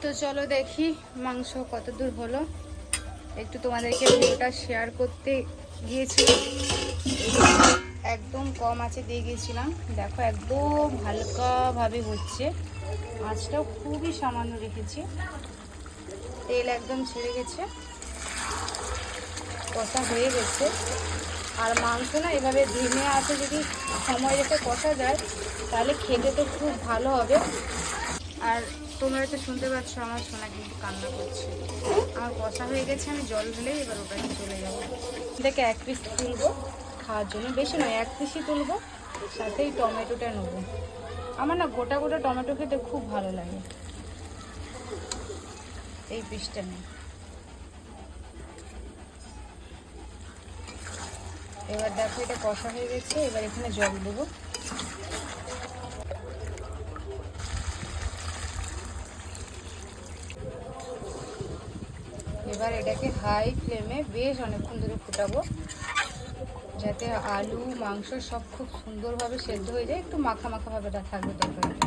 তো চলো দেখি মাংস কত দূর হলো, একটু তোমাদেরকে ভিডিওটা শেয়ার করতে গিয়েছিলাম। একদম কম আঁচে দিয়ে গিয়েছিলাম, দেখো একদম হালকাভাবে হচ্ছে। আঁচটাও খুবই সামান্য রেখেছি, তেল একদম ছেড়ে গেছে, কষা হয়ে গেছে। আর মাংস না এভাবে ধিমে আছে যদি সময় রেখে কষা যায় তাহলে খেতে তো খুব ভালো হবে। আর তোমরা তো শুনতে পাচ্ছ আমার সোনা কিন্তু কান্না করছে। আমার কষা হয়ে গেছে, আমি জল ঢেলেই এবার ওটাকে চলে যাবো। দেখে এক পিস তুলবো খাওয়ার জন্য, বেশি নয় এক পিসই তুলবো, সাথেই টমেটোটা নেবো। আমার না গোটা গোটা টমেটো খেতে খুব ভালো লাগে। এই পিসটা নেই। এবার দেখো এটা কষা হয়ে গেছে, এবার এখানে জল দেবো। এবার এটাকে হাই ফ্লেমে বেশ অনেকক্ষণ ধরে ফুটাবো, যাতে আলু মাংস সব খুব সুন্দরভাবে সেদ্ধ হয়ে যায়, একটু মাখা মাখা ভাবে থাকবে তরকারিটা।